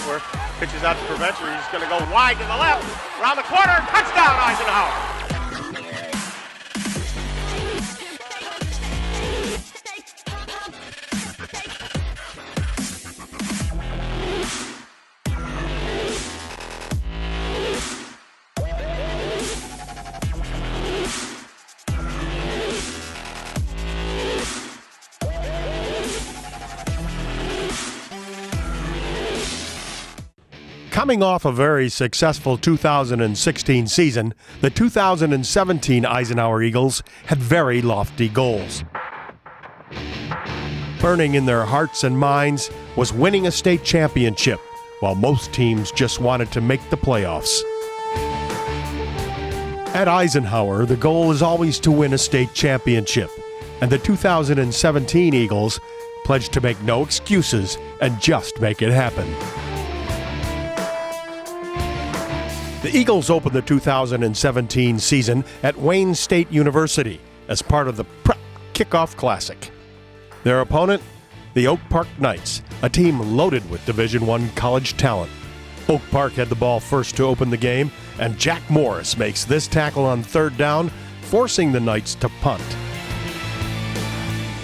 Whitwer pitches out to Preventure. He's going to go wide to the left. Around the corner. Touchdown, Eisenhower. Coming off a very successful 2016 season, the 2017 Eisenhower Eagles had very lofty goals. Burning in their hearts and minds was winning a state championship, while most teams just wanted to make the playoffs. At Eisenhower, the goal is always to win a state championship, and the 2017 Eagles pledged to make no excuses and just make it happen. The Eagles opened the 2017 season at Wayne State University as part of the Prep Kickoff Classic. Their opponent, the Oak Park Knights, a team loaded with Division I college talent. Oak Park had the ball first to open the game, and Jack Morris makes this tackle on third down, forcing the Knights to punt.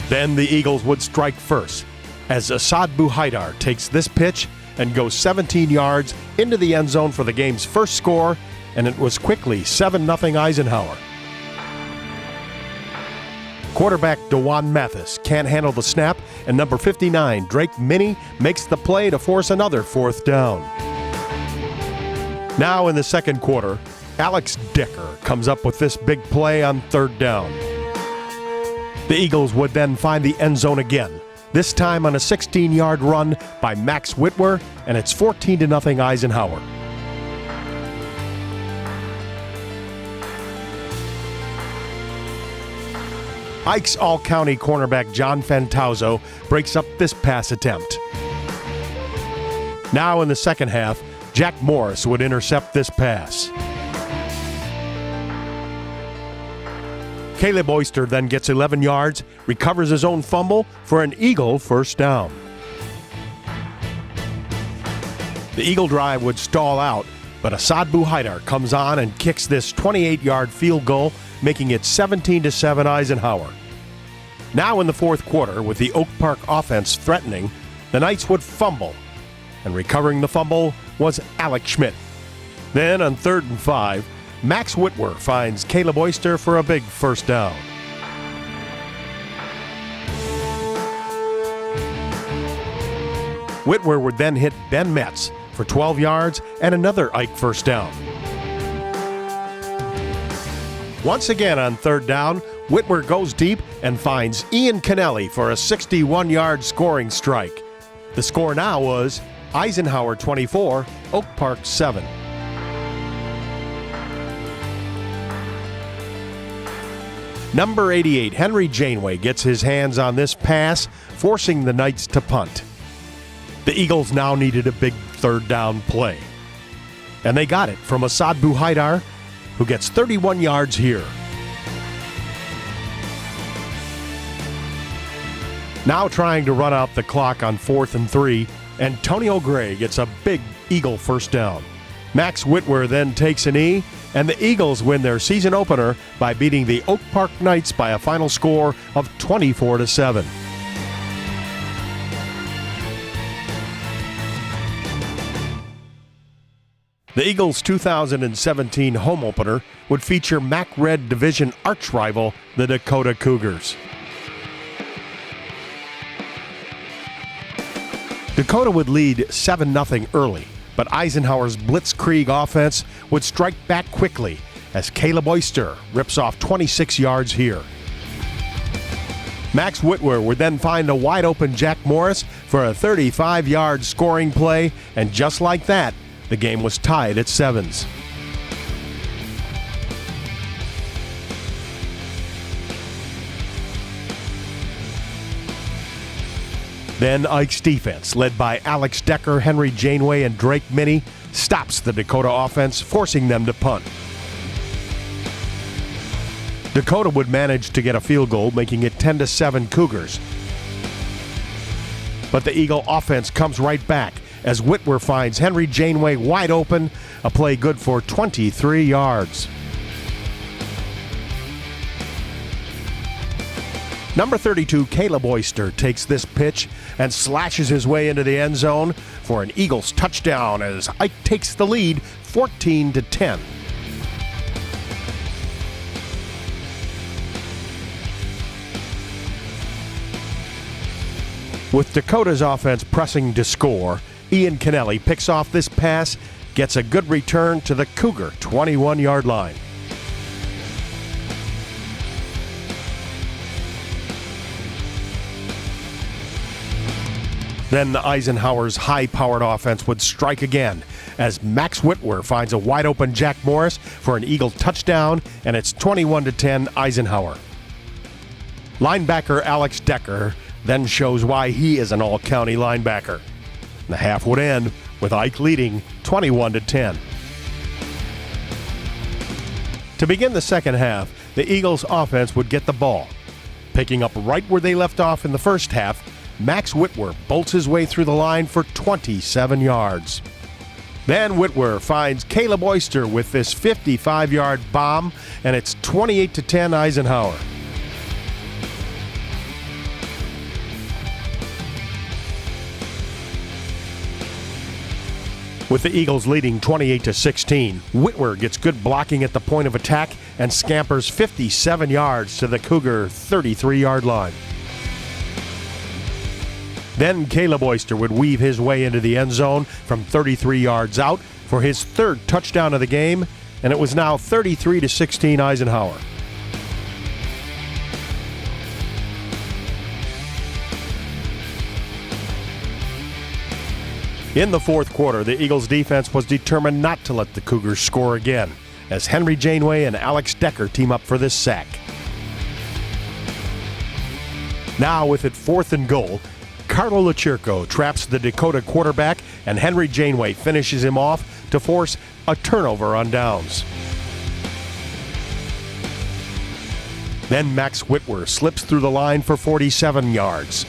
Then the Eagles would strike first, as Asad Buhaidar takes this pitch and goes 17 yards into the end zone for the game's first score, and it was quickly 7-0 Eisenhower. Quarterback DeJuan Mathis can't handle the snap, and number 59, Drake Minnie, makes the play to force another fourth down. Now in the second quarter, Alex Decker comes up with this big play on third down. The Eagles would then find the end zone again, this time on a 16-yard run by Max Whitwer, and it's 14-0 Eisenhower. Ike's All-County cornerback John Fantauzo breaks up this pass attempt. Now in the second half, Jack Morris would intercept this pass. Caleb Oyster then gets 11 yards, recovers his own fumble for an Eagle first down. The Eagle drive would stall out, but Asad Buhaidar comes on and kicks this 28-yard field goal, making it 17-7 Eisenhower. Now in the fourth quarter, with the Oak Park offense threatening, the Knights would fumble, and recovering the fumble was Alex Schmidt. Then on 3rd and 5, Max Whitwer finds Caleb Oyster for a big first down. Whitwer would then hit Ben Metz for 12 yards and another Ike first down. Once again on third down, Whitwer goes deep and finds Ian Kennelly for a 61-yard scoring strike. The score now was Eisenhower 24, Oak Park 7. Number 88, Henry Janeway, gets his hands on this pass, forcing the Knights to punt. The Eagles now needed a big third down play, and they got it from Asad Buhaidar, who gets 31 yards here. Now trying to run out the clock on 4th and 3, Antonio Gray gets a big Eagle first down. Max Whitwer then takes a knee, and the Eagles win their season opener by beating the Oak Park Knights by a final score of 24-7. The Eagles' 2017 home opener would feature MAC Red Division arch rival, the Dakota Cougars. Dakota would lead 7-0 early, but Eisenhower's blitzkrieg offense would strike back quickly as Caleb Oyster rips off 26 yards here. Max Whitwer would then find a wide-open Jack Morris for a 35-yard scoring play, and just like that, the game was tied at 7s. Then Ike's defense, led by Alex Decker, Henry Janeway, and Drake Minnie, stops the Dakota offense, forcing them to punt. Dakota would manage to get a field goal, making it 10-7 Cougars. But the Eagle offense comes right back as Whitwer finds Henry Janeway wide open, a play good for 23 yards. Number 32, Caleb Oyster, takes this pitch and slashes his way into the end zone for an Eagles touchdown as Ike takes the lead 14-10. With Dakota's offense pressing to score, Ian Kennelly picks off this pass, gets a good return to the Cougar 21-yard line. Then Eisenhower's high-powered offense would strike again as Max Whitwer finds a wide-open Jack Morris for an Eagle touchdown, and it's 21-10 Eisenhower. Linebacker Alex Decker then shows why he is an all-county linebacker. The half would end with Ike leading 21-10. To begin the second half, the Eagles' offense would get the ball. Picking up right where they left off in the first half, Max Whitwer bolts his way through the line for 27 yards. Then Whitwer finds Caleb Oyster with this 55-yard bomb, and it's 28-10 Eisenhower. With the Eagles leading 28-16, Whitwer gets good blocking at the point of attack and scampers 57 yards to the Cougar 33-yard line. Then Caleb Oyster would weave his way into the end zone from 33 yards out for his third touchdown of the game, and it was now 33-16 Eisenhower. In the fourth quarter, the Eagles' defense was determined not to let the Cougars score again, as Henry Janeway and Alex Decker team up for this sack. Now with it 4th and goal, Carlo Lachirco traps the Dakota quarterback, and Henry Janeway finishes him off to force a turnover on downs. Then Max Whitwer slips through the line for 47 yards.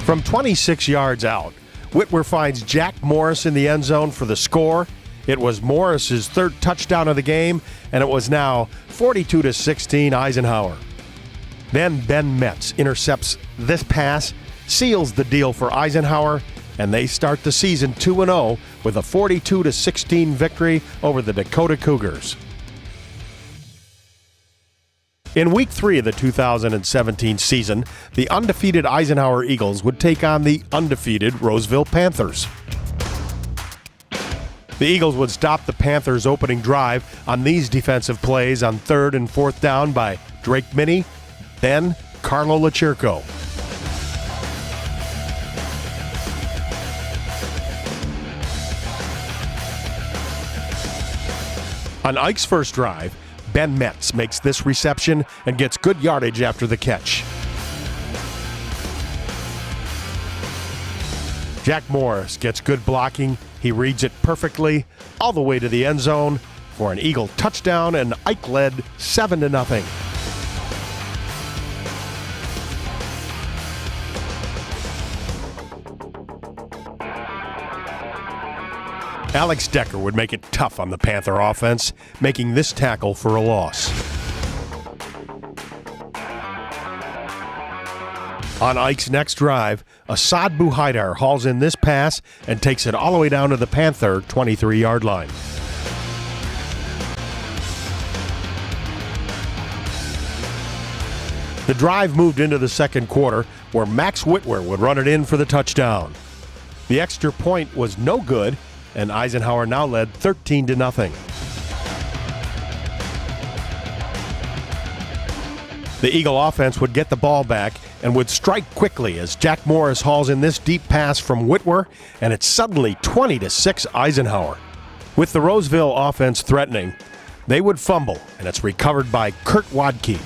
From 26 yards out, Whitwer finds Jack Morris in the end zone for the score. It was Morris's third touchdown of the game, and it was now 42-16 Eisenhower. Then Ben Metz intercepts this pass, seals the deal for Eisenhower, and they start the season 2-0 with a 42-16 victory over the Dakota Cougars. In Week 3 of the 2017 season, the undefeated Eisenhower Eagles would take on the undefeated Roseville Panthers. The Eagles would stop the Panthers' opening drive on these defensive plays on 3rd and 4th down by Drake Minnie, then Carlo Lachirco. On Ike's first drive, Ben Metz makes this reception and gets good yardage after the catch. Jack Morris gets good blocking. He reads it perfectly all the way to the end zone for an Eagle touchdown, and Ike led 7-0. Alex Decker would make it tough on the Panther offense, making this tackle for a loss. On Ike's next drive, Assad Buhaidar hauls in this pass and takes it all the way down to the Panther 23-yard line. The drive moved into the second quarter, where Max Whitwer would run it in for the touchdown. The extra point was no good, and Eisenhower now led 13-0. The Eagle offense would get the ball back and would strike quickly as Jack Morris hauls in this deep pass from Whitwer, and it's suddenly 20-6 Eisenhower. With the Roseville offense threatening, they would fumble, and it's recovered by Kurt Wadke.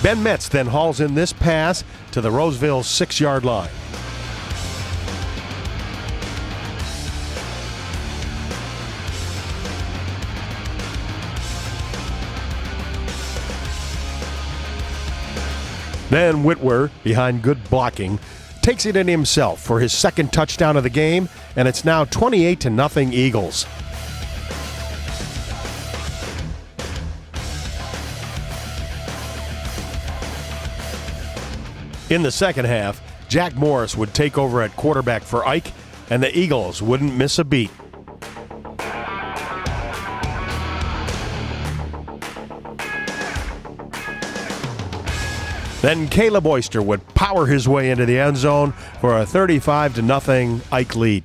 Ben Metz then hauls in this pass to the Roseville 6-yard line. Then Whitwer, behind good blocking, takes it in himself for his second touchdown of the game, and it's now 28-0 Eagles. In the second half, Jack Morris would take over at quarterback for Ike, and the Eagles wouldn't miss a beat. Then Caleb Oyster would power his way into the end zone for a 35-0 Ike lead.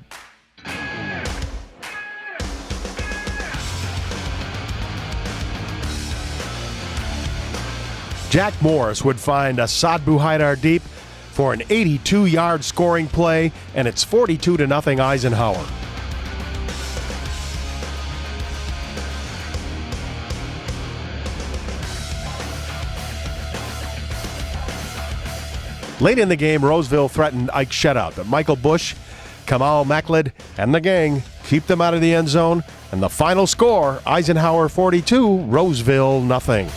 Jack Morris would find Asadbu Haidar deep for an 82-yard scoring play, and it's 42-0 Eisenhower. Late in the game, Roseville threatened Ike's shutout, but Michael Bush, Kamal Maclid, and the gang keep them out of the end zone, and the final score, Eisenhower 42, Roseville nothing.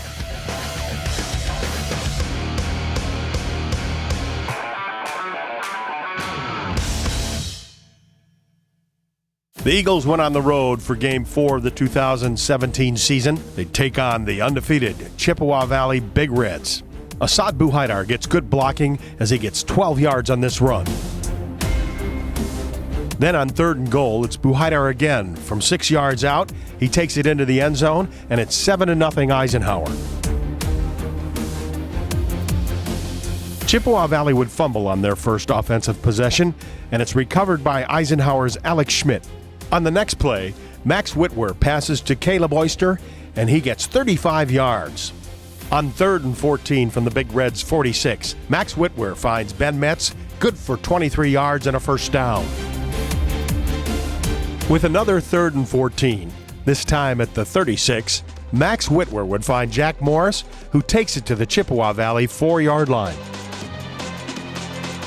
The Eagles went on the road for Game 4 of the 2017 season. They take on the undefeated Chippewa Valley Big Reds. Asadbu Haidar gets good blocking as he gets 12 yards on this run. Then on 3rd and goal, it's Buhaidar again. From 6 yards out, he takes it into the end zone, and it's 7-0 Eisenhower. Chippewa Valley would fumble on their first offensive possession, and it's recovered by Eisenhower's Alex Schmidt. On the next play, Max Whitwer passes to Caleb Oyster, and he gets 35 yards. On 3rd and 14 from the Big Reds' 46, Max Whitwer finds Ben Metz, good for 23 yards and a first down. With another 3rd and 14, this time at the 36, Max Whitwer would find Jack Morris, who takes it to the Chippewa Valley 4-yard line.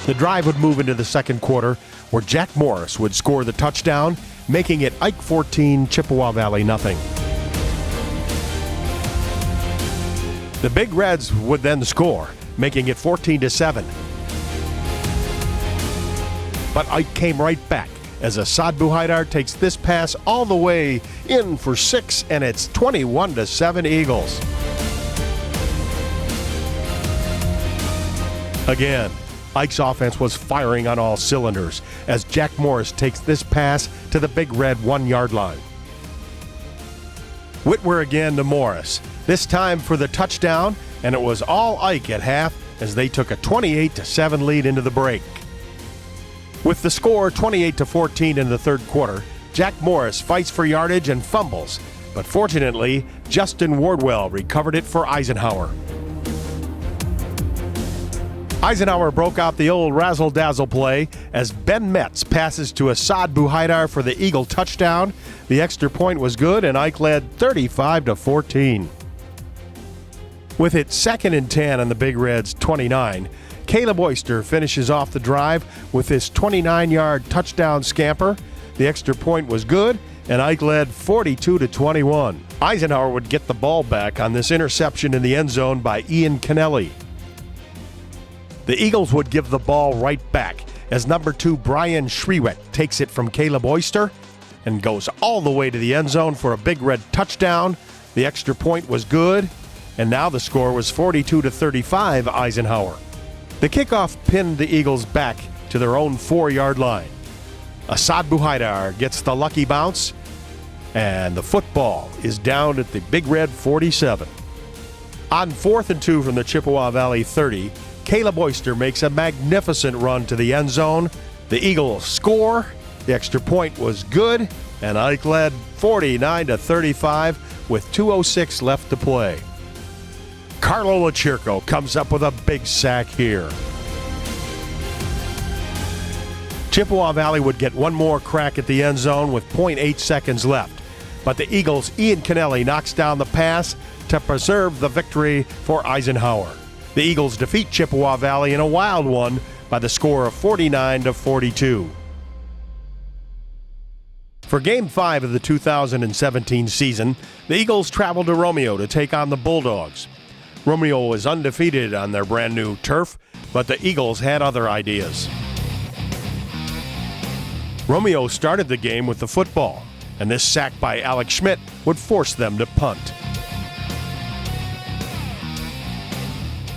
The drive would move into the second quarter, where Jack Morris would score the touchdown, making it Ike 14, Chippewa Valley nothing. The Big Reds would then score, making it 14-7. But Ike came right back as Asadbu Haidar takes this pass all the way in for 6, and it's 21-7 Eagles. Again, Ike's offense was firing on all cylinders as Jack Morris takes this pass to the Big Red 1-yard line. Whitwer again to Morris, this time for the touchdown, and it was all Ike at half as they took a 28-7 lead into the break. With the score 28-14 in the third quarter, Jack Morris fights for yardage and fumbles, but fortunately, Justin Wardwell recovered it for Eisenhower. Eisenhower broke out the old razzle-dazzle play as Ben Metz passes to Asadbu Haidar for the Eagle touchdown. The extra point was good, and Ike led 35-14. With it 2nd and 10 on the Big Reds' 29, Caleb Oyster finishes off the drive with his 29-yard touchdown scamper. The extra point was good, and Ike led 42-21. Eisenhower would get the ball back on this interception in the end zone by Ian Kennelly. The Eagles would give the ball right back as number 2 Brian Shriwet takes it from Caleb Oyster and goes all the way to the end zone for a Big Red touchdown. The extra point was good, and now the score was 42-35 Eisenhower. The kickoff pinned the Eagles back to their own 4-yard line. Asadbu Haidar gets the lucky bounce, and the football is down at the Big Red 47. On 4th and 2 from the Chippewa Valley 30, Caleb Oyster makes a magnificent run to the end zone. The Eagles score. The extra point was good, and Ike led 49-35 with 2:06 left to play. Carlo LaCirco comes up with a big sack here. Chippewa Valley would get one more crack at the end zone with 0.8 seconds left, but the Eagles' Ian Kennelly knocks down the pass to preserve the victory for Eisenhower. The Eagles defeat Chippewa Valley in a wild one by the score of 49-42. For Game 5 of the 2017 season, the Eagles traveled to Romeo to take on the Bulldogs. Romeo was undefeated on their brand new turf, but the Eagles had other ideas. Romeo started the game with the football, and this sack by Alex Schmidt would force them to punt.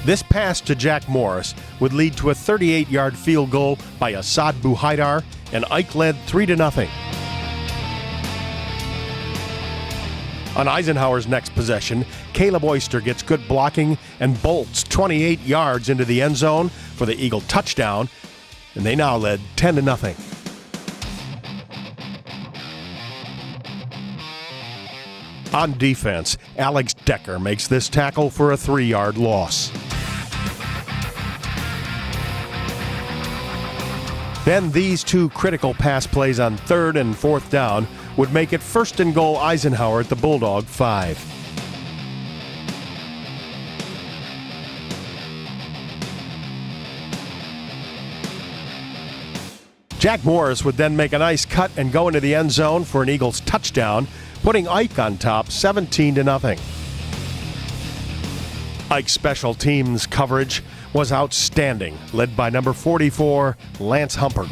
This pass to Jack Morris would lead to a 38-yard field goal by Assad Buhaidar, and Ike led 3-0. On Eisenhower's next possession, Caleb Oyster gets good blocking and bolts 28 yards into the end zone for the Eagle touchdown, and they now led 10-0. On defense, Alex Decker makes this tackle for a 3-yard loss. Then these two critical pass plays on 3rd and 4th down would make it 1st and goal Eisenhower at the Bulldog 5. Jack Morris would then make a nice cut and go into the end zone for an Eagles touchdown, putting Ike on top 17-0. Ike's special teams coverage was outstanding, led by number 44, Lance Humpert.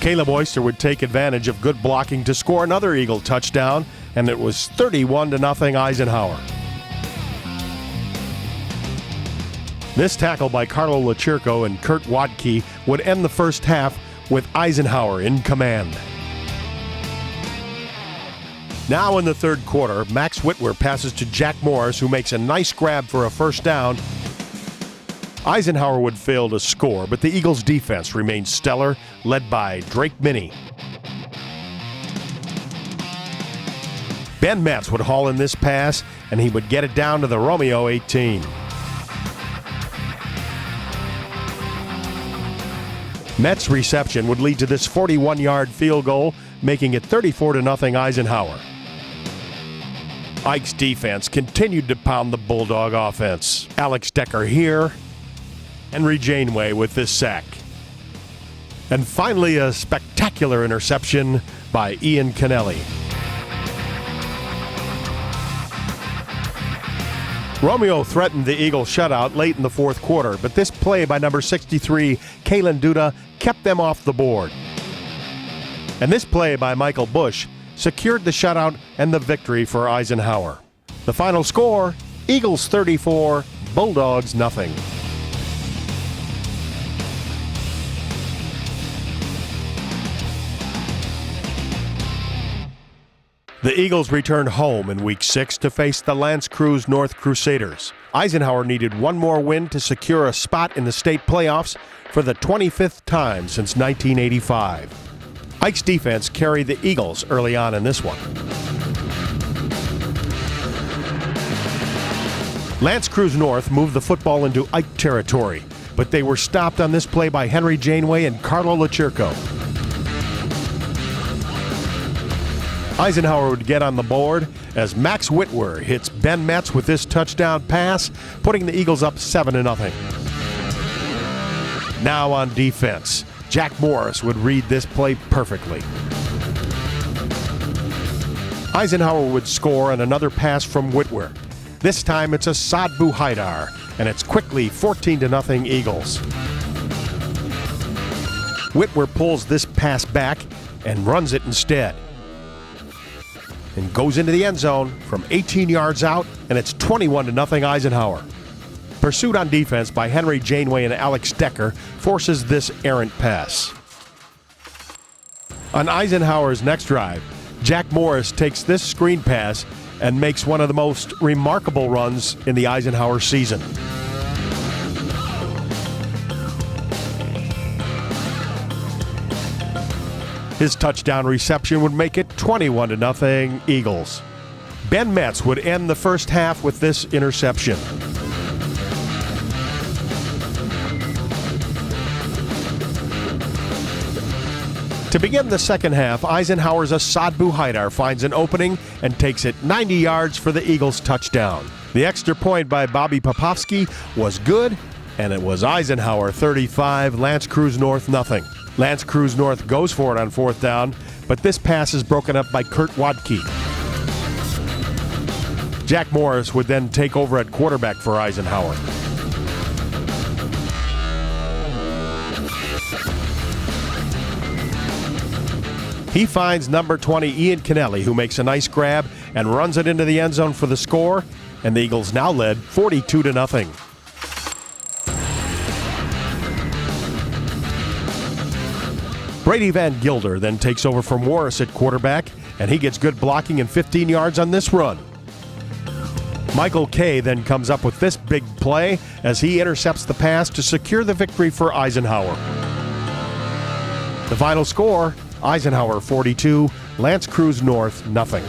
Caleb Oyster would take advantage of good blocking to score another Eagle touchdown, and it was 31-0 Eisenhower. This tackle by Carlo Lachirco and Kurt Wadke would end the first half with Eisenhower in command. Now in the third quarter, Max Whitwer passes to Jack Morris, who makes a nice grab for a first down. Eisenhower would fail to score, but the Eagles' defense remained stellar, led by Drake Minnie. Ben Metz would haul in this pass, and he would get it down to the Romeo 18. Metz's reception would lead to this 41-yard field goal, making it 34-0 Eisenhower. Ike's defense continued to pound the Bulldog offense. Alex Decker here, Henry Janeway with this sack. And finally, a spectacular interception by Ian Kennelly. Romeo threatened the Eagle shutout late in the fourth quarter, but this play by number 63, Kalen Duda, kept them off the board. And this play by Michael Bush secured the shutout and the victory for Eisenhower. The final score, Eagles 34, Bulldogs nothing. The Eagles returned home in Week 6 to face the L'Anse Creuse North Crusaders. Eisenhower needed one more win to secure a spot in the state playoffs for the 25th time since 1985. Ike's defense carried the Eagles early on in this one. L'Anse Creuse North moved the football into Ike territory, but they were stopped on this play by Henry Janeway and Carlo Lachirco. Eisenhower would get on the board as Max Whitwer hits Ben Metz with this touchdown pass, putting the Eagles up 7-0. Now on defense, Jack Morris would read this play perfectly. Eisenhower would score on another pass from Whitwer. This time it's Assad Buhaidar, and it's quickly 14-0 Eagles. Whitwer pulls this pass back and runs it instead, and goes into the end zone from 18 yards out, and it's 21-0 Eisenhower. Pursuit on defense by Henry Janeway and Alex Decker forces this errant pass. On Eisenhower's next drive, Jack Morris takes this screen pass and makes one of the most remarkable runs in the Eisenhower season. His touchdown reception would make it 21-0 Eagles. Ben Metz would end the first half with this interception. To begin the second half, Eisenhower's Assad Buhaidar finds an opening and takes it 90 yards for the Eagles' touchdown. The extra point by Bobby Popovsky was good, and it was Eisenhower 35, L'Anse Creuse North nothing. L'Anse Creuse North goes for it on fourth down, but this pass is broken up by Kurt Wadke. Jack Morris would then take over at quarterback for Eisenhower. He finds number 20, Ian Kennelly, who makes a nice grab and runs it into the end zone for the score, and the Eagles now led 42-0. Brady Van Gilder then takes over from Morris at quarterback, and he gets good blocking and 15 yards on this run. Michael Kay then comes up with this big play as he intercepts the pass to secure the victory for Eisenhower. The final score, Eisenhower 42, L'Anse Creuse North 0.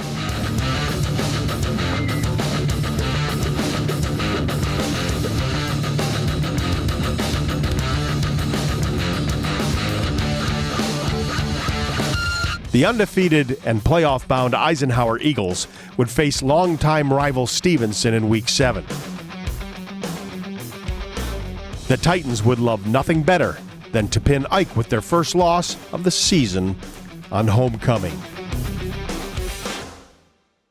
The undefeated and playoff-bound Eisenhower Eagles would face longtime rival Stevenson in Week 7. The Titans would love nothing better than to pin Ike with their first loss of the season on homecoming.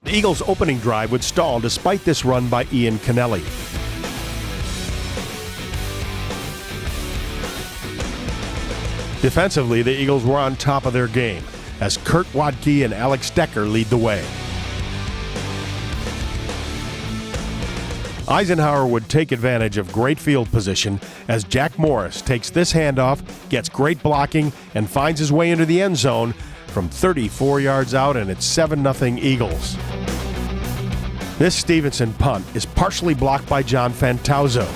The Eagles' opening drive would stall despite this run by Ian Kennelly. Defensively, the Eagles were on top of their game as Kurt Wadke and Alex Decker lead the way. Eisenhower would take advantage of great field position as Jack Morris takes this handoff, gets great blocking, and finds his way into the end zone from 34 yards out, and it's 7-0 Eagles. This Stevenson punt is partially blocked by John Fantauzo.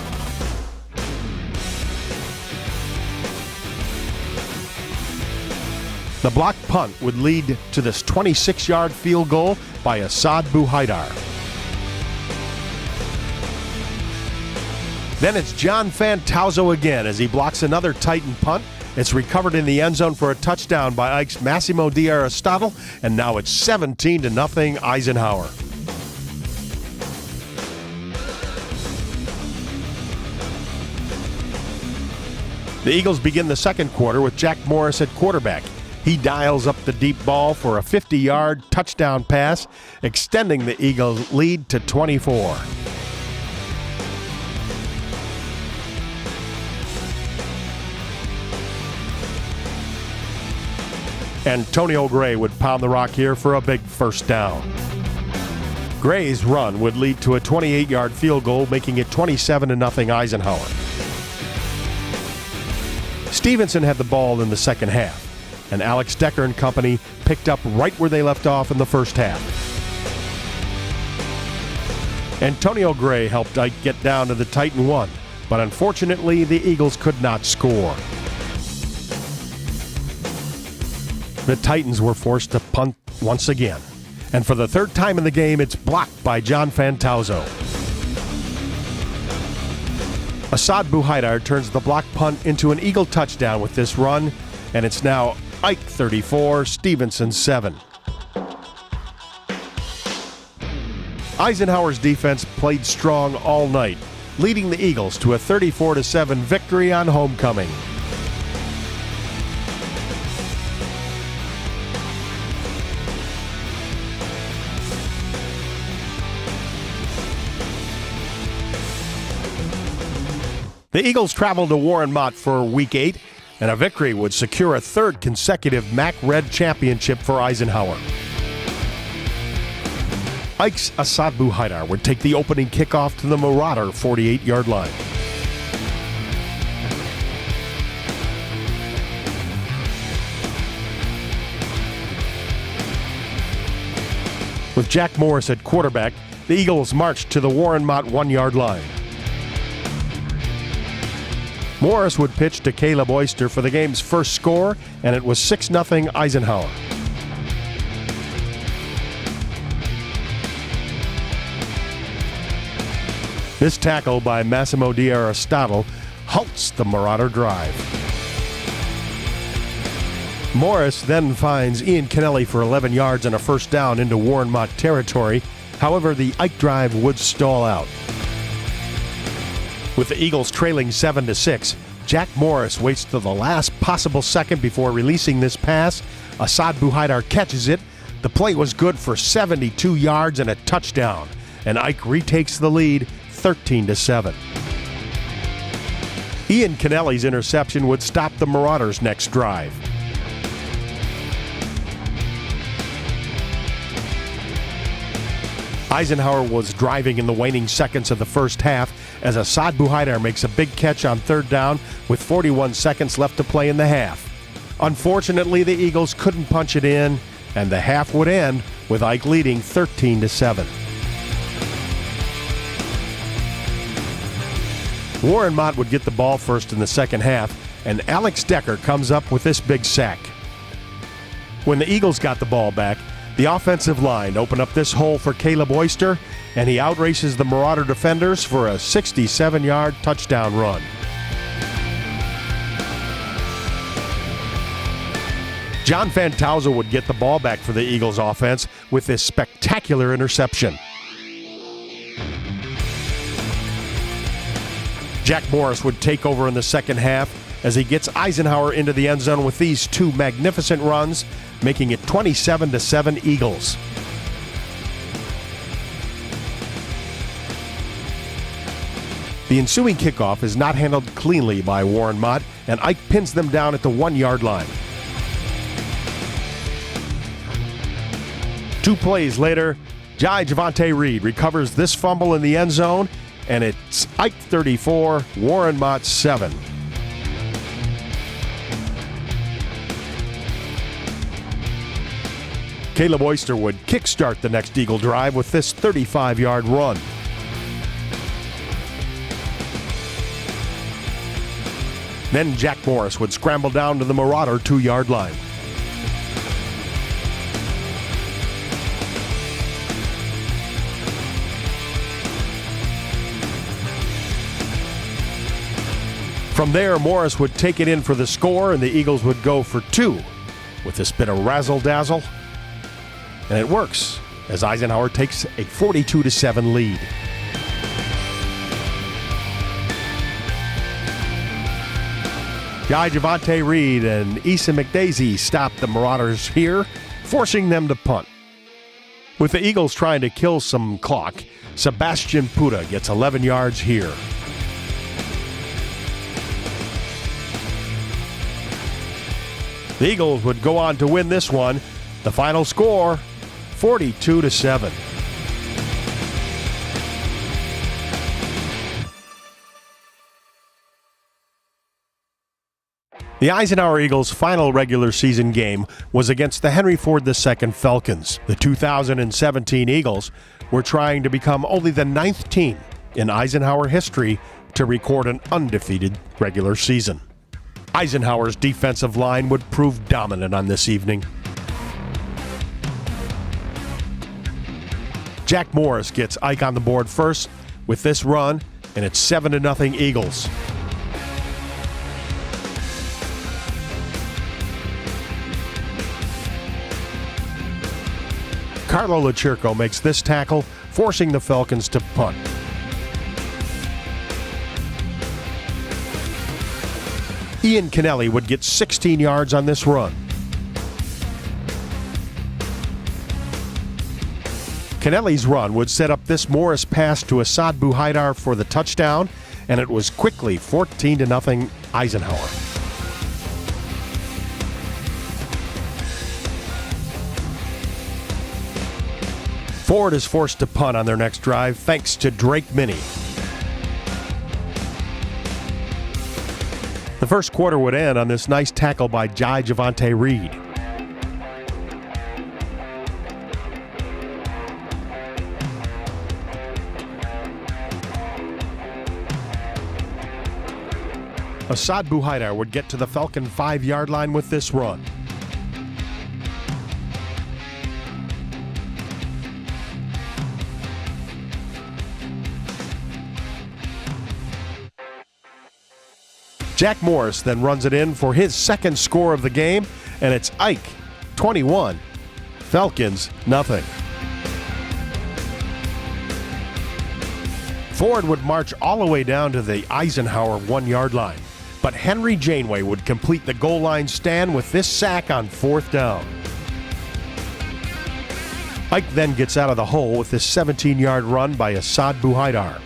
The blocked punt would lead to this 26-yard field goal by Assad Bouhaidar. Then it's John Fantauzo again as he blocks another Titan punt. It's recovered in the end zone for a touchdown by Ike's Massimo D'Aristotle, and now it's 17-0 Eisenhower. The Eagles begin the second quarter with Jack Morris at quarterback. He dials up the deep ball for a 50-yard touchdown pass, extending the Eagles' lead to 24. Antonio Gray would pound the rock here for a big first down. Gray's run would lead to a 28-yard field goal, making it 27-0 Eisenhower. Stevenson had the ball in the second half, and Alex Decker and company picked up right where they left off in the first half. Antonio Gray helped Ike get down to the Titan 1, but unfortunately the Eagles could not score. The Titans were forced to punt once again, and for the third time in the game, it's blocked by John Fantauzo. Assad Bouhaidar turns the block punt into an Eagle touchdown with this run, and it's now Ike 34, Stevenson 7. Eisenhower's defense played strong all night, leading the Eagles to a 34-7 victory on homecoming. The Eagles traveled to Warren Mott for Week 8, and a victory would secure a third consecutive MAC Red Championship for Eisenhower. Ike's Assad Bouhaidar would take the opening kickoff to the Marauder 48-yard line. With Jack Morris at quarterback, the Eagles marched to the Warren Mott 1-yard line. Morris would pitch to Caleb Oyster for the game's first score, and it was 6-0 Eisenhower. This tackle by Massimo D'Aristotle halts the Marauder drive. Morris then finds Ian Kennelly for 11 yards and a first down into Warren Mott territory. However, the Ike drive would stall out. With the Eagles trailing 7-6, Jack Morris waits to the last possible second before releasing this pass. Assad Bouhaidar catches it. The play was good for 72 yards and a touchdown. and Ike retakes the lead 13-7. Ian Kennelly's interception would stop the Marauders' next drive. Eisenhower was driving in the waning seconds of the first half as Asad Buhaidar makes a big catch on third down with 41 seconds left to play in the half. Unfortunately, the Eagles couldn't punch it in, and the half would end with Ike leading 13-7. Warren Mott would get the ball first in the second half, and Alex Decker comes up with this big sack. When the Eagles got the ball back, the offensive line opened up this hole for Caleb Oyster, and he outraces the Marauder defenders for a 67-yard touchdown run. John Fantauza would get the ball back for the Eagles offense with this spectacular interception. Jack Morris would take over in the second half as he gets Eisenhower into the end zone with these two magnificent runs, making it 27-7 Eagles. The ensuing kickoff is not handled cleanly by Warren Mott, and Ike pins them down at the 1-yard line. 2 plays later, Jai Javante Reed recovers this fumble in the end zone, and it's Ike 34, Warren Mott 7. Caleb Oyster would kickstart the next Eagle drive with this 35-yard run. Then Jack Morris would scramble down to the Marauder 2-yard line. From there, Morris would take it in for the score, and the Eagles would go for 2 with this bit of razzle-dazzle. And it works as Eisenhower takes a 42-7 lead. Jai Javante Reed and Issa McDaisy stopped the Marauders here, forcing them to punt. With the Eagles trying to kill some clock, Sebastian Puda gets 11 yards here. The Eagles would go on to win this one. The final score, 42-7. The Eisenhower Eagles' final regular season game was against the Henry Ford II Falcons. The 2017 Eagles were trying to become only the 9th team in Eisenhower history to record an undefeated regular season. Eisenhower's defensive line would prove dominant on this evening. Jack Morris gets Ike on the board first with this run, and it's 7-0 Eagles. Carlo LaCirco makes this tackle, forcing the Falcons to punt. Ian Kennelly would get 16 yards on this run. Kennelly's run would set up this Morris pass to Asad Buhaidar for the touchdown, and it was quickly 14-0 Eisenhower. Ford is forced to punt on their next drive thanks to Drake Minnie. The first quarter would end on this nice tackle by Jai Javante Reed. Asad Buhaidar would get to the Falcon 5-yard line with this run. Jack Morris then runs it in for his second score of the game, and it's Ike 21, Falcons nothing. Ford would march all the way down to the Eisenhower 1-yard line, but Henry Janeway would complete the goal line stand with this sack on 4th down. Ike then gets out of the hole with this 17-yard run by Asad Buhaidar.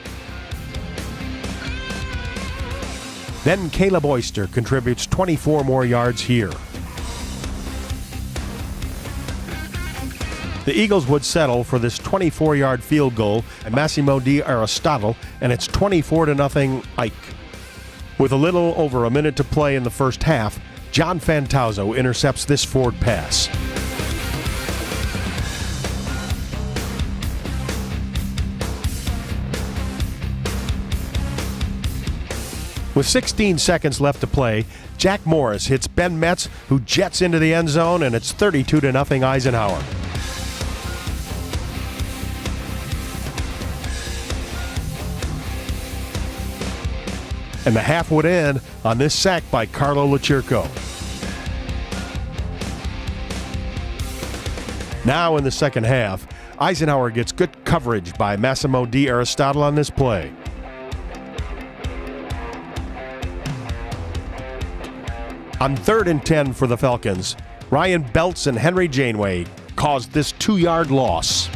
Then Caleb Oyster contributes 24 more yards here. The Eagles would settle for this 24-yard field goal by Massimo Di Aristotle, and it's 24-0 Ike. With a little over a minute to play in the first half, John Fantazzo intercepts this forward pass. With 16 seconds left to play, Jack Morris hits Ben Metz, who jets into the end zone, and it's 32-0 Eisenhower. And the half would end on this sack by Carlo Lachirco. Now in the second half, Eisenhower gets good coverage by Massimo Di Aristotle on this play. On 3rd and 10 for the Falcons, Ryan Belts and Henry Janeway caused this 2-yard loss.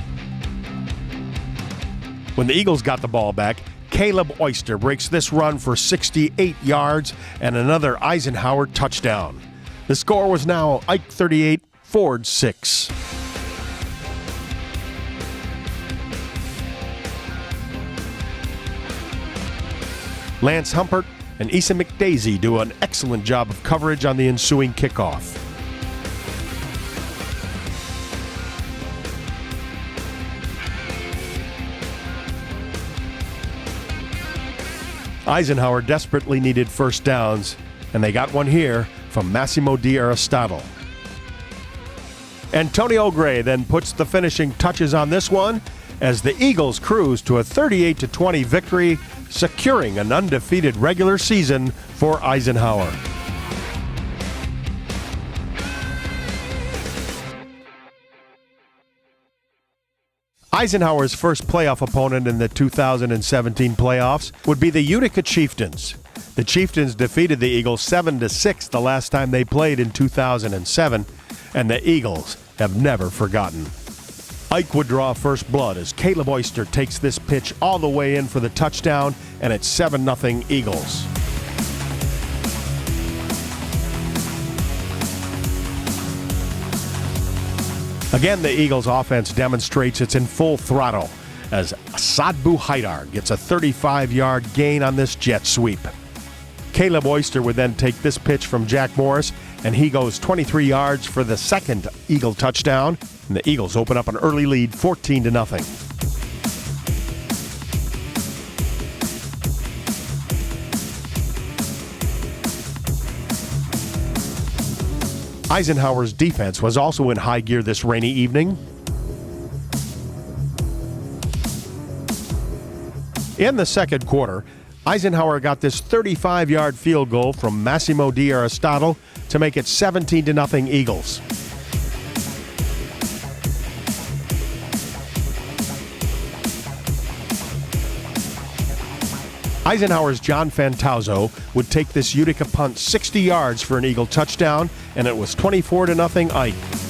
When the Eagles got the ball back, Caleb Oyster breaks this run for 68 yards and another Eisenhower touchdown. The score was now Ike 38, Ford 6. Lance Humpert and Issa McDaisy do an excellent job of coverage on the ensuing kickoff. Eisenhower desperately needed first downs, and they got one here from Massimo Di Aristotle. Antonio Gray then puts the finishing touches on this one as the Eagles cruise to a 38-20 victory, securing an undefeated regular season for Eisenhower. Eisenhower's first playoff opponent in the 2017 playoffs would be the Unica Chieftains. The Chieftains defeated the Eagles 7-6 the last time they played in 2007, and the Eagles have never forgotten. Ike would draw first blood as Caleb Oyster takes this pitch all the way in for the touchdown, and it's 7-0 Eagles. Again, the Eagles' offense demonstrates it's in full throttle as Asad Buhaidar gets a 35-yard gain on this jet sweep. Caleb Oyster would then take this pitch from Jack Morris, and he goes 23 yards for the second Eagle touchdown, and the Eagles open up an early lead 14-0. Eisenhower's defense was also in high gear this rainy evening. In the second quarter, Eisenhower got this 35-yard field goal from Massimo Di Aristotle to make it 17-0 Eagles. Eisenhower's John Fantazzo would take this Utica punt 60 yards for an Eagle touchdown, and it was 24-0 Ike.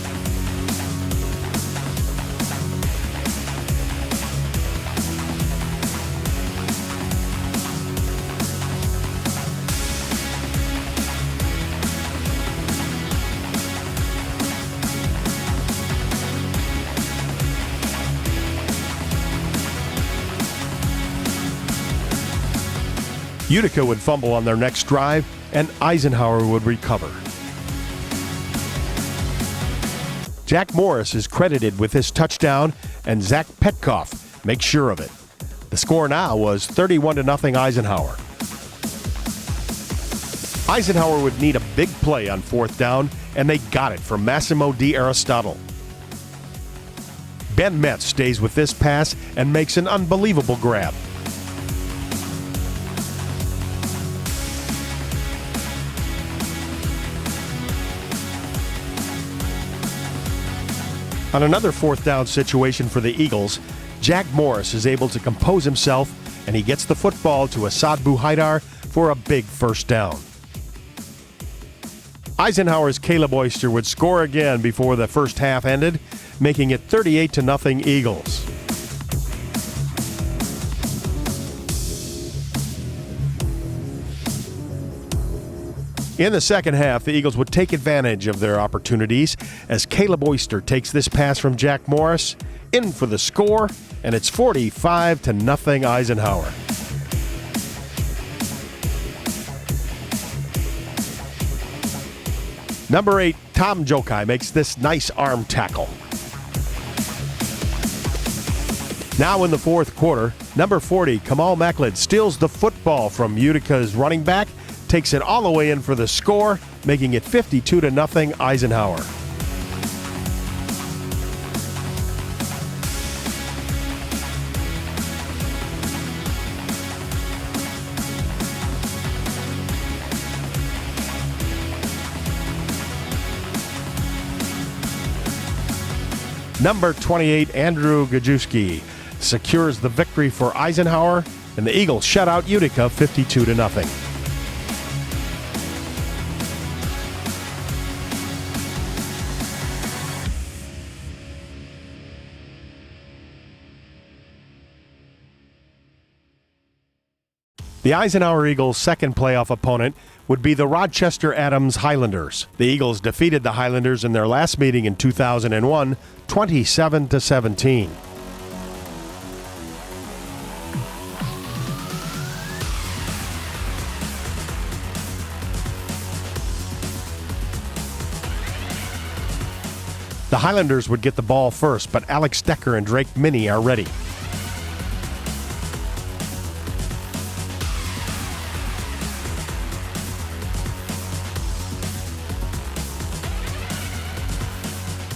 Utica would fumble on their next drive, and Eisenhower would recover. Jack Morris is credited with his touchdown, and Zach Petkoff makes sure of it. The score now was 31-0 Eisenhower. Eisenhower would need a big play on fourth down, and they got it from Massimo Di Aristotle. Ben Metz stays with this pass and makes an unbelievable grab. On another fourth down situation for the Eagles, Jack Morris is able to compose himself, and he gets the football to Asad Buhaidar for a big first down. Eisenhower's Caleb Oyster would score again before the first half ended, making it 38-0 Eagles. In the second half, the Eagles would take advantage of their opportunities as Caleb Oyster takes this pass from Jack Morris in for the score, and it's 45-0 Eisenhower. Number 8, Tom Jokai makes this nice arm tackle. Now in the fourth quarter, number 40, Kamal Macklin steals the football from Utica's running back, takes it all the way in for the score, making it 52-0 Eisenhower. Number 28, Andrew Gajewski secures the victory for Eisenhower, and the Eagles shut out Utica 52-0. The Eisenhower Eagles' second playoff opponent would be the Rochester Adams Highlanders. The Eagles defeated the Highlanders in their last meeting in 2001, 27-17. The Highlanders would get the ball first, but Alex Decker and Drake Minnie are ready.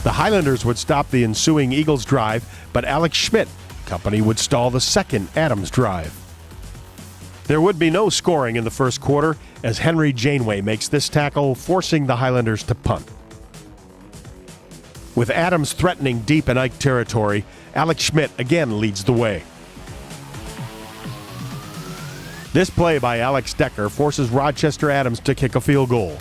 The Highlanders would stop the ensuing Eagles drive, but Alex Schmidt company would stall the second Adams drive. There would be no scoring in the first quarter as Henry Janeway makes this tackle, forcing the Highlanders to punt. With Adams threatening deep in Ike territory, Alex Schmidt again leads the way. This play by Alex Decker forces Rochester Adams to kick a field goal.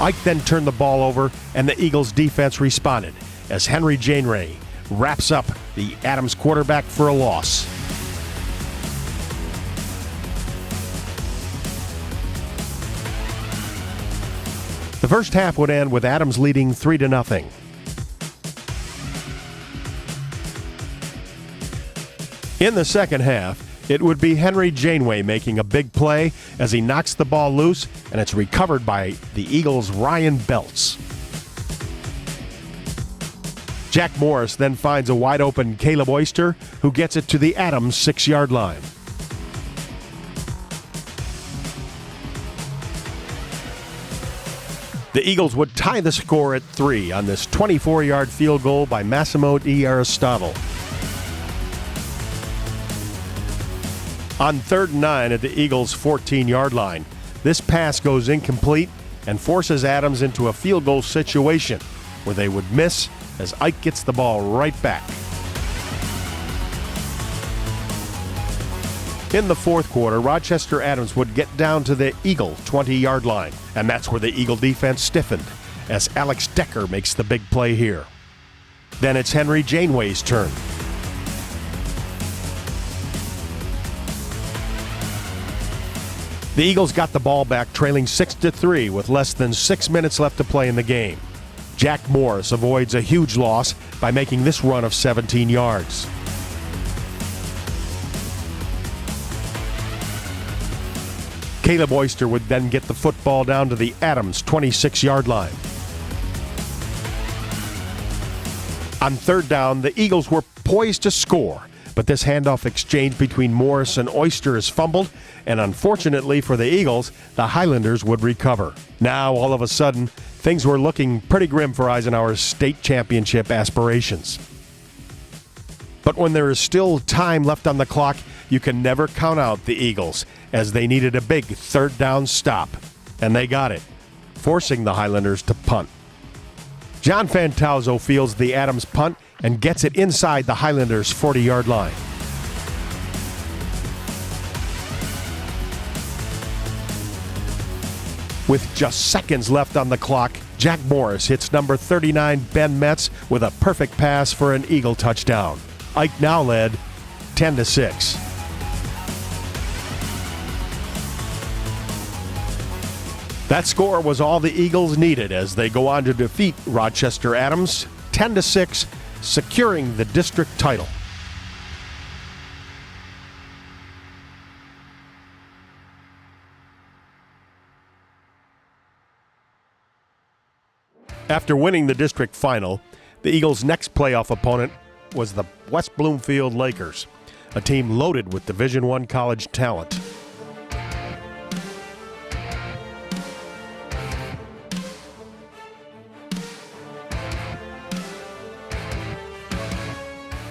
Ike then turned the ball over, and the Eagles' defense responded as Henry Janeway wraps up the Adams quarterback for a loss. The first half would end with Adams leading 3-0. In the second half, it would be Henry Janeway making a big play as he knocks the ball loose, and it's recovered by the Eagles' Ryan Belts. Jack Morris then finds a wide-open Caleb Oyster, who gets it to the Adams 6-yard line. The Eagles would tie the score at 3 on this 24-yard field goal by Massimo Di Aristotle. On 3rd and 9 at the Eagles' 14-yard line, this pass goes incomplete and forces Adams into a field goal situation where they would miss as Ike gets the ball right back. In the fourth quarter, Rochester Adams would get down to the Eagle 20-yard line, and that's where the Eagle defense stiffened as Alex Decker makes the big play here. Then it's Henry Janeway's turn. The Eagles got the ball back, trailing 6-3 with less than 6 minutes left to play in the game. Jack Morris avoids a huge loss by making this run of 17 yards. Caleb Oyster would then get the football down to the Adams 26-yard line. On 3rd down, the Eagles were poised to score, but this handoff exchange between Morris and Oyster is fumbled, and unfortunately for the Eagles, the Highlanders would recover. Now, all of a sudden, things were looking pretty grim for Eisenhower's state championship aspirations. But when there is still time left on the clock, you can never count out the Eagles, as they needed a big 3rd down stop. And they got it, forcing the Highlanders to punt. John Fantauzo fields the Adams punt and gets it inside the Highlanders' 40-yard line. With just seconds left on the clock, Jack Morris hits number 39 Ben Metz with a perfect pass for an Eagle touchdown. Ike now led 10-6. That score was all the Eagles needed as they go on to defeat Rochester Adams 10-6, securing the district title. After winning the district final, the Eagles' next playoff opponent was the West Bloomfield Lakers, a team loaded with Division I college talent.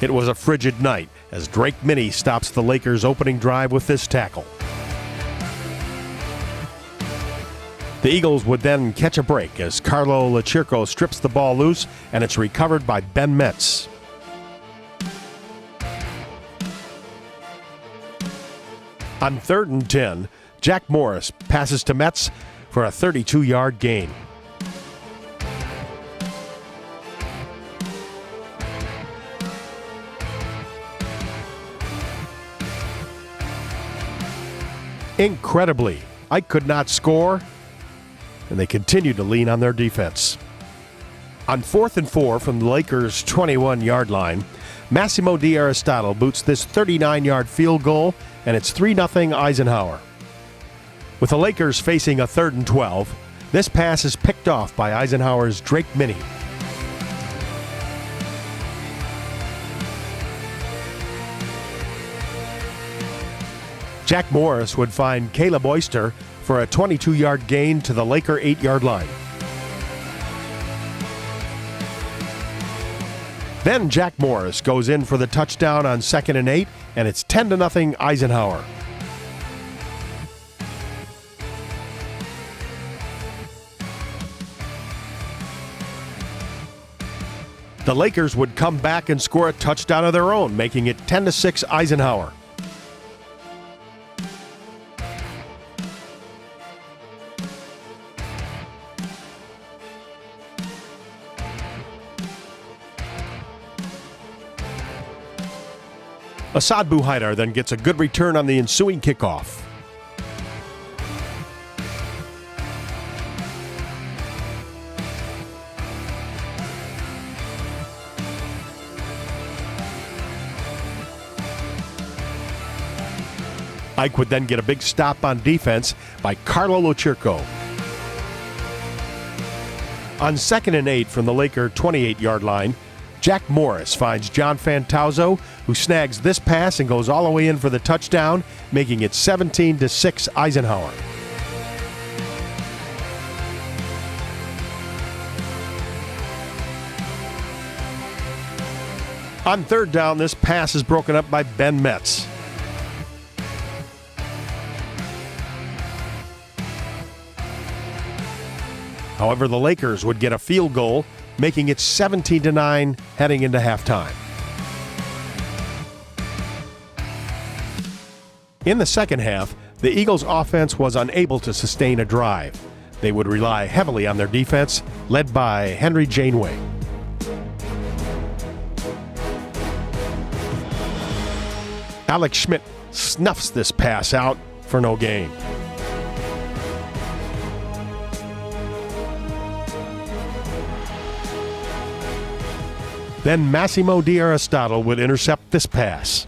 It was a frigid night as Drake Minnie stops the Lakers' opening drive with this tackle. The Eagles would then catch a break as Carlo LaCirco strips the ball loose, and it's recovered by Ben Metz. On 3rd and 10, Jack Morris passes to Metz for a 32-yard gain. Incredibly, Ike could not score, and they continued to lean on their defense. On 4th and 4 from the Lakers' 21-yard line, Massimo D'Aristotle boots this 39-yard field goal, and it's 3-0 Eisenhower. With the Lakers facing a 3rd and 12, this pass is picked off by Eisenhower's Drake Minnie. Jack Morris would find Caleb Oyster for a 22-yard gain to the Laker 8-yard line. Then Jack Morris goes in for the touchdown on 2nd and 8, and it's 10-0 Eisenhower. The Lakers would come back and score a touchdown of their own, making it 10-6 Eisenhower. Assad Buhaidar then gets a good return on the ensuing kickoff. Ike would then get a big stop on defense by Carlo LaCirco. On 2nd and 8 from the Laker 28-yard line, Jack Morris finds John Fantauzo, who snags this pass and goes all the way in for the touchdown, making it 17-6 Eisenhower. On 3rd down, this pass is broken up by Ben Metz. However, the Lakers would get a field goal, making it 17-9 heading into halftime. In the second half, the Eagles' offense was unable to sustain a drive. They would rely heavily on their defense, led by Henry Janeway. Alex Schmidt snuffs this pass out for no gain. Then Massimo D'Aristotle would intercept this pass.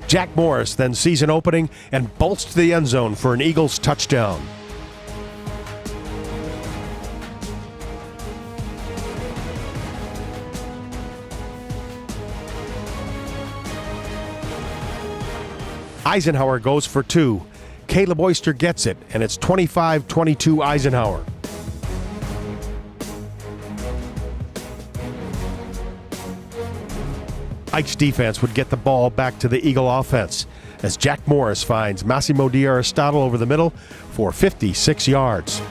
Jack Morris then sees an opening and bolts to the end zone for an Eagles touchdown. Eisenhower goes for 2. Caleb Oyster gets it, and it's 25-22 Eisenhower. Ike's defense would get the ball back to the Eagle offense as Jack Morris finds Massimo D'Aristotle over the middle for 56 yards.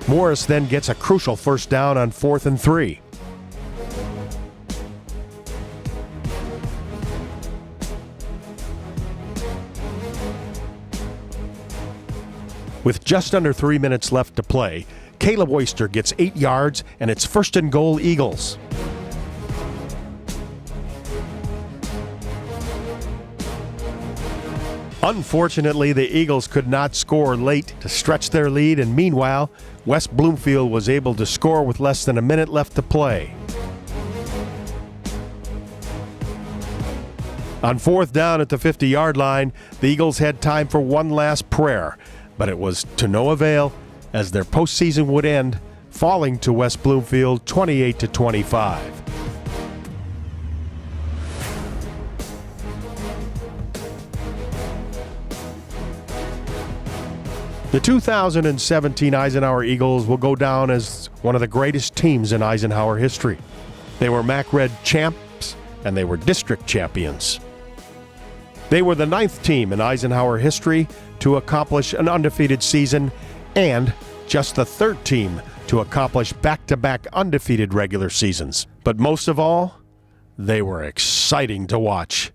Morris then gets a crucial first down on 4th and 3. With just under 3 minutes left to play, Caleb Oyster gets 8 yards, and it's 1st and goal Eagles. Unfortunately, the Eagles could not score late to stretch their lead, and meanwhile, West Bloomfield was able to score with less than a minute left to play. On 4th down at the 50-yard line, the Eagles had time for one last prayer, but it was to no avail as their postseason would end, falling to West Bloomfield 28-25. The 2017 Eisenhower Eagles will go down as one of the greatest teams in Eisenhower history. They were MAC Red champs, and they were district champions. They were the 9th team in Eisenhower history to accomplish an undefeated season, and just the 3rd team to accomplish back-to-back undefeated regular seasons. But most of all, they were exciting to watch.